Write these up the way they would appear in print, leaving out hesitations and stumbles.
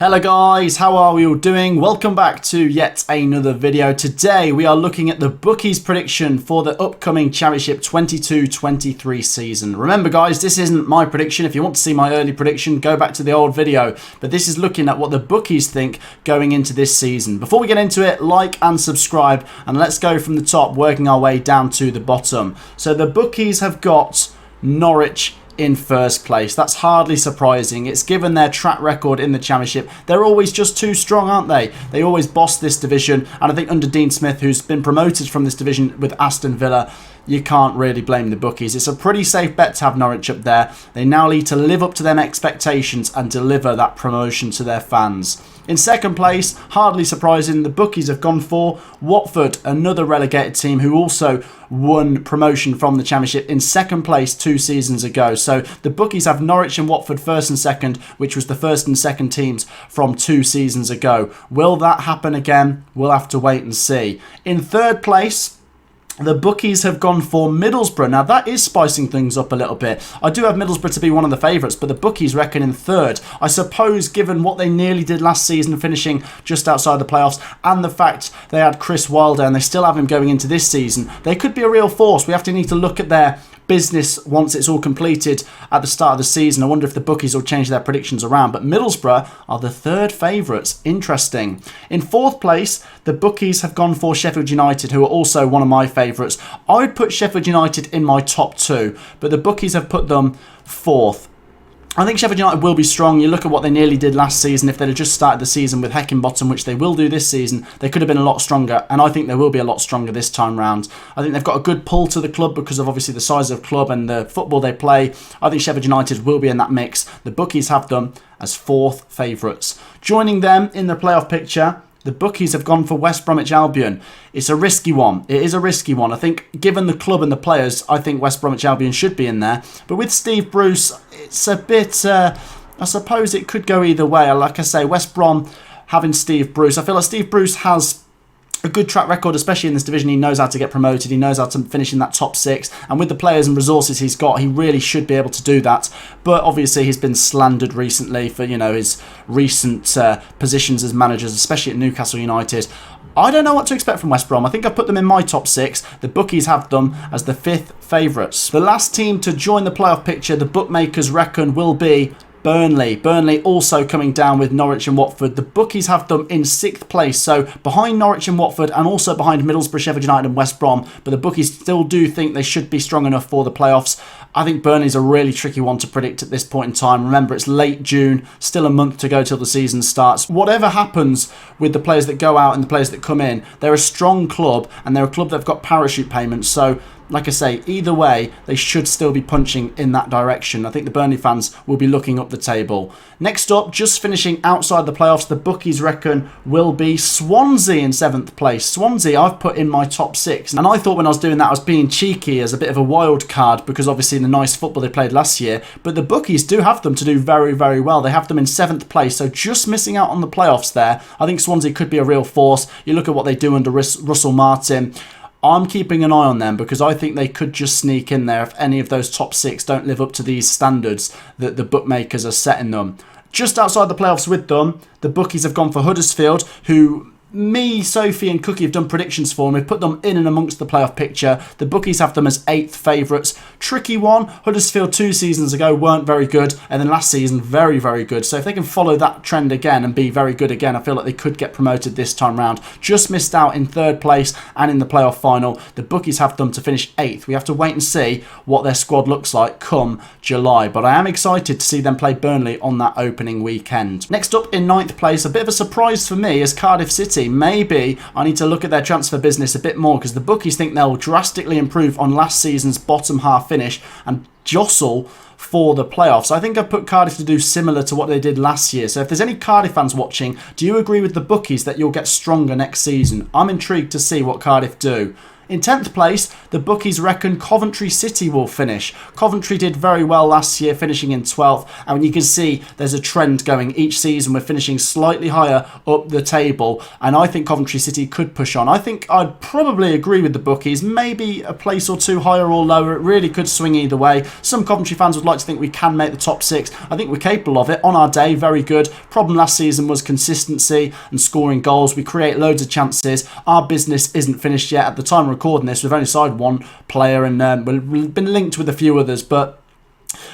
Hello guys, how are we all doing? Welcome back to yet another video. Today we are looking at the Bookies prediction for the upcoming Championship 22-23 season. Remember guys, this isn't my prediction. If you want to see my early prediction, go back to the old video. But this is looking at what the Bookies think going into this season. Before we get into it, like and subscribe, and let's go from the top, working our way down to the bottom. So the Bookies have got Norwich in first place. That's hardly surprising. It's given their track record in the Championship. They're always just too strong, aren't they? They always boss this division, and I think under Dean Smith, who's been promoted from this division with Aston Villa, you can't really blame the Bookies. It's a pretty safe bet to have Norwich up there. They now need to live up to their expectations and deliver that promotion to their fans. In second place, hardly surprising, the Bookies have gone for Watford, another relegated team who also won promotion from the Championship in second place 2 seasons ago. So the Bookies have Norwich and Watford first and second, which was the first and second teams from 2 seasons ago. Will that happen again? We'll have to wait and see. In third place, the Bookies have gone for Middlesbrough. Now, that is spicing things up a little bit. I do have Middlesbrough to be one of the favourites, but the Bookies reckon in third. I suppose, given what they nearly did last season, finishing just outside the playoffs, and the fact they had Chris Wilder and they still have him going into this season, they could be a real force. We have to need to look at their business once it's all completed at the start of the season. I wonder if the Bookies will change their predictions around, but Middlesbrough are the third favourites. Interesting. In fourth place, the Bookies have gone for Sheffield United, who are also one of my favourites. I would put Sheffield United in my top 2, but the Bookies have put them fourth. I think Sheffield United will be strong. You look at what they nearly did last season. If they'd have just started the season with Heckingbottom, which they will do this season, they could have been a lot stronger, and I think they will be a lot stronger this time round. I think they've got a good pull to the club because of obviously the size of the club and the football they play. I think Sheffield United will be in that mix. The Bookies have them as fourth favourites. Joining them in the playoff picture, the Bookies have gone for West Bromwich Albion. It's a risky one. It is a risky one. I think, given the club and the players, I think West Bromwich Albion should be in there. But with Steve Bruce, it's a bit, I suppose it could go either way. Like I say, West Brom having Steve Bruce, I feel like Steve Bruce has a good track record, especially in this division. He knows how to get promoted. He knows how to finish in that top 6. And with the players and resources he's got, he really should be able to do that. But obviously he's been slandered recently for, his recent positions as managers, especially at Newcastle United. I don't know what to expect from West Brom. I think I've put them in my top 6. The Bookies have them as the 5th favourites. The last team to join the playoff picture, the bookmakers reckon, will be Burnley. Burnley also coming down with Norwich and Watford. The Bookies have them in 6th place, so behind Norwich and Watford, and also behind Middlesbrough, Sheffield United and West Brom. But the Bookies still do think they should be strong enough for the playoffs. I think Burnley's a really tricky one to predict at this point in time. Remember, it's late June, still a month to go till the season starts. Whatever happens with the players that go out and the players that come in, they're a strong club, and they're a club that have got parachute payments, so like I say, either way, they should still be punching in that direction. I think the Burnley fans will be looking up the table. Next up, just finishing outside the playoffs, the Bookies reckon will be Swansea in 7th place. Swansea I've put in my top 6. And I thought when I was doing that, I was being cheeky as a bit of a wild card because obviously the nice football they played last year. But the Bookies do have them to do very, very well. They have them in 7th place, so just missing out on the playoffs there. I think Swansea could be a real force. You look at what they do under Russell Martin. I'm keeping an eye on them because I think they could just sneak in there if any of those top 6 don't live up to these standards that the bookmakers are setting them. Just outside the playoffs with them, the Bookies have gone for Huddersfield, who me, Sophie and Cookie have done predictions for them. We've put them in and amongst the playoff picture. The Bookies have them as 8th favourites. Tricky one. Huddersfield 2 seasons ago weren't very good, and then last season very, very good. So if they can follow that trend again and be very good again, I feel like they could get promoted this time round. Just missed out in 3rd place and in the playoff final. The Bookies have them to finish 8th. We have to wait and see what their squad looks like come July, but I am excited to see them play Burnley on that opening weekend. Next up in 9th place, a bit of a surprise for me, is Cardiff City. Maybe I need to look at their transfer business a bit more because the Bookies think they'll drastically improve on last season's bottom half finish and jostle for the playoffs. I think I've put Cardiff to do similar to what they did last year. So if there's any Cardiff fans watching, do you agree with the Bookies that you'll get stronger next season? I'm intrigued to see what Cardiff do. In 10th place, the bookies reckon Coventry City will finish. Coventry did very well last year, finishing in 12th, and you can see there's a trend going each season. We're finishing slightly higher up the table, and I think Coventry City could push on. I think I'd probably agree with the bookies, maybe a place or two higher or lower. It really could swing either way. Some Coventry fans would like to think we can make the top 6. I think we're capable of it on our day, very good. Problem last season was consistency and scoring goals. We create loads of chances. Our business isn't finished yet. At the time of recording this, we've only signed one player and we've been linked with a few others, but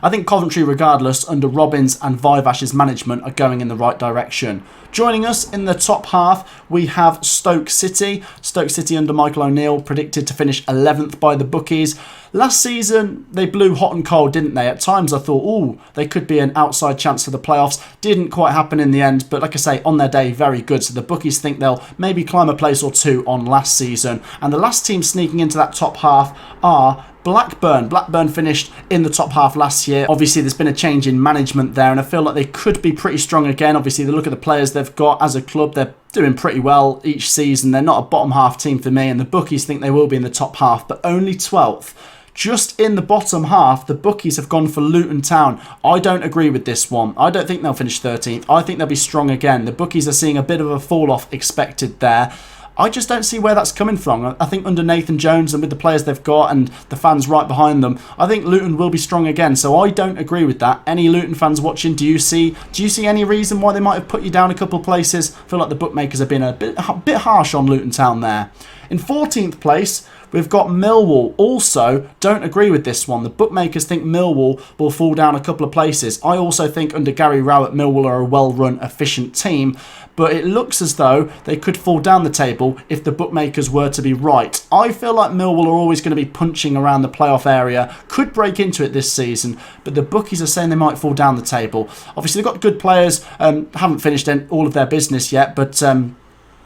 I think Coventry, regardless, under Robbins and Vivash's management, are going in the right direction. Joining us in the top half, we have Stoke City. Stoke City under Michael O'Neill predicted to finish 11th by the bookies. Last season, they blew hot and cold, didn't they? At times I thought, oh, they could be an outside chance for the playoffs. Didn't quite happen in the end, but like I say, on their day, very good. So the bookies think they'll maybe climb a place or two on last season. And the last team sneaking into that top half are Blackburn. Blackburn finished in the top half last year. Obviously, there's been a change in management there, and I feel like they could be pretty strong again. Obviously, they look at the players they've got as a club. They're doing pretty well each season. They're not a bottom half team for me, and the bookies think they will be in the top half, but only 12th. Just in the bottom half, the bookies have gone for Luton Town. I don't agree with this one. I don't think they'll finish 13th. I think they'll be strong again. The bookies are seeing a bit of a fall-off expected there. I just don't see where that's coming from. I think under Nathan Jones and with the players they've got and the fans right behind them, I think Luton will be strong again. So I don't agree with that. Any Luton fans watching, do you see any reason why they might have put you down a couple of places? I feel like the bookmakers have been a bit harsh on Luton Town there. In 14th place, we've got Millwall. Also, don't agree with this one. The bookmakers think Millwall will fall down a couple of places. I also think under Gary Rowett, Millwall are a well-run, efficient team. But it looks as though they could fall down the table if the bookmakers were to be right. I feel like Millwall are always going to be punching around the playoff area. Could break into it this season, but the bookies are saying they might fall down the table. Obviously, they've got good players. Haven't finished all of their business yet, but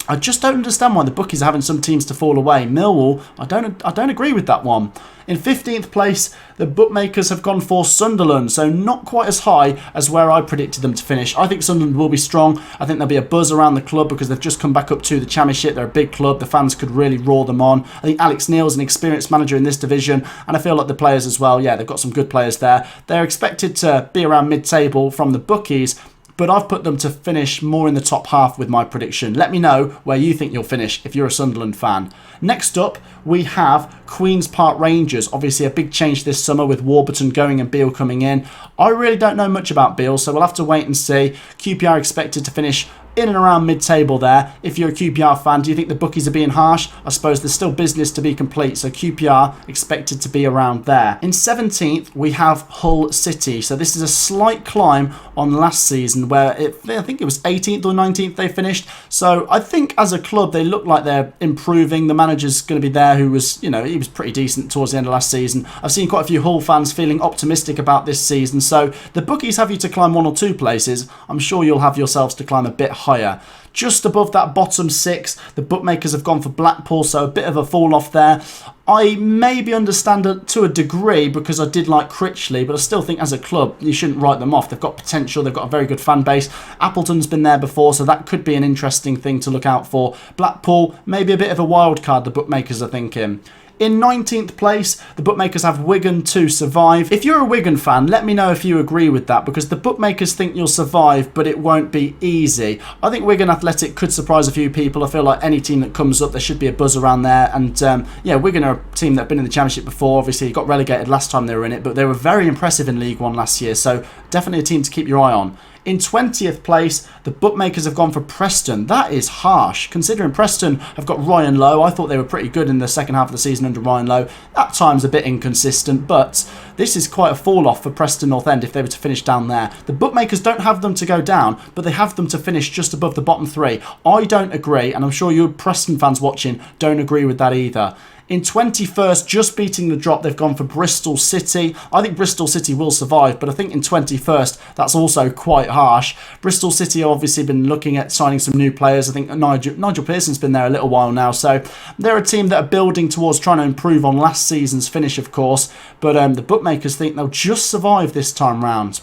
I just don't understand why the bookies are having some teams to fall away. Millwall, I don't agree with that one. In 15th place, the bookmakers have gone for Sunderland, so not quite as high as where I predicted them to finish. I think Sunderland will be strong. I think there'll be a buzz around the club because they've just come back up to the Championship. They're a big club. The fans could really roar them on. I think Alex Neil's an experienced manager in this division, and I feel like the players as well. Yeah, they've got some good players there. They're expected to be around mid-table from the bookies, but I've put them to finish more in the top half with my prediction. Let me know where you think you'll finish if you're a Sunderland fan. Next up, we have Queen's Park Rangers. Obviously, a big change this summer with Warburton going and Beale coming in. I really don't know much about Beale, so we'll have to wait and see. QPR expected to finish in and around mid-table there. If you're a QPR fan, do you think the bookies are being harsh? I suppose there's still business to be complete, so QPR expected to be around there. In 17th, we have Hull City. So this is a slight climb on last season where I think it was 18th or 19th they finished. So I think as a club, they look like they're improving. The manager's going to be there who was, he was pretty decent towards the end of last season. I've seen quite a few Hull fans feeling optimistic about this season. So the bookies have you to climb 1 or 2 places. I'm sure you'll have yourselves to climb a bit higher. Just above that bottom 6, the bookmakers have gone for Blackpool, so a bit of a fall off there. I maybe understand it to a degree because I did like Critchley, but I still think as a club you shouldn't write them off. They've got potential, they've got a very good fan base. Appleton's been there before, so that could be an interesting thing to look out for. Blackpool, maybe a bit of a wild card, the bookmakers are thinking. In 19th place, the bookmakers have Wigan to survive. If you're a Wigan fan, let me know if you agree with that, because the bookmakers think you'll survive, but it won't be easy. I think Wigan Athletic could surprise a few people. I feel like any team that comes up, there should be a buzz around there. And yeah, Wigan are a team that have been in the Championship before. Obviously, got relegated last time they were in it, but they were very impressive in League One last year. So definitely a team to keep your eye on. In 20th place, the bookmakers have gone for Preston. That is harsh, considering Preston have got Ryan Lowe. I thought they were pretty good in the second half of the season under Ryan Lowe. At times a bit inconsistent, but this is quite a fall-off for Preston North End if they were to finish down there. The bookmakers don't have them to go down, but they have them to finish just above the bottom 3. I don't agree, and I'm sure you Preston fans watching don't agree with that either. In 21st, just beating the drop, they've gone for Bristol City. I think Bristol City will survive, but I think in 21st, that's also quite harsh. Bristol City have obviously been looking at signing some new players. I think Nigel Pearson's been there a little while now, so they're a team that are building towards trying to improve on last season's finish, of course, but the bookmakers think they'll just survive this time round.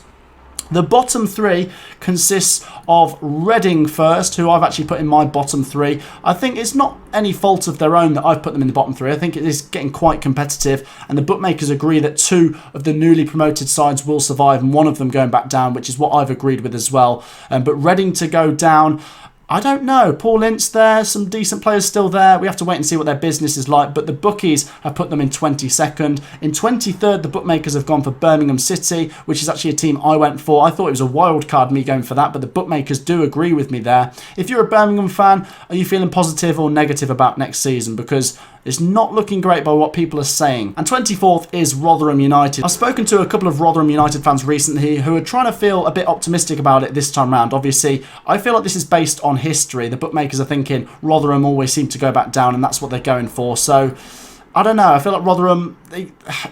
The bottom three consists of Reading first, who I've actually put in my bottom three. I think it's not any fault of their own that I've put them in the bottom three. I think it is getting quite competitive, and the bookmakers agree that 2 of the newly promoted sides will survive and one of them going back down, which is what I've agreed with as well. But Reading to go down, I don't know. Paul Ince there, some decent players still there. We have to wait and see what their business is like. But the bookies have put them in 22nd. In 23rd, the bookmakers have gone for Birmingham City, which is actually a team I went for. I thought it was a wild card, me going for that, but the bookmakers do agree with me there. If you're a Birmingham fan, are you feeling positive or negative about next season? Because it's not looking great by what people are saying. And 24th is Rotherham United. I've spoken to a couple of Rotherham United fans recently who are trying to feel a bit optimistic about it this time round. Obviously, I feel like this is based on history. The bookmakers are thinking Rotherham always seem to go back down, and that's what they're going for. So, I don't know. I feel like Rotherham,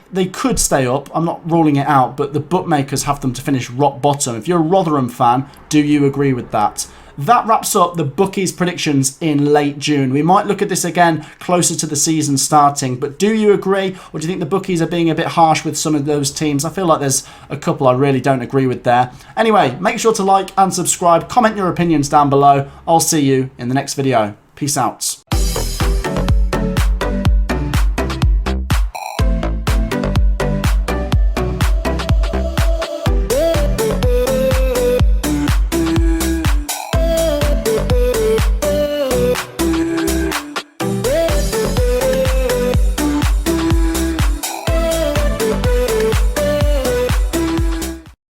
they could stay up. I'm not ruling it out, but the bookmakers have them to finish rock bottom. If you're a Rotherham fan, do you agree with that? That wraps up the bookies predictions in late June. We might look at this again closer to the season starting, but do you agree, or do you think the bookies are being a bit harsh with some of those teams? I feel like there's a couple I really don't agree with there. Anyway, make sure to like and subscribe, comment your opinions down below. I'll see you in the next video. Peace out.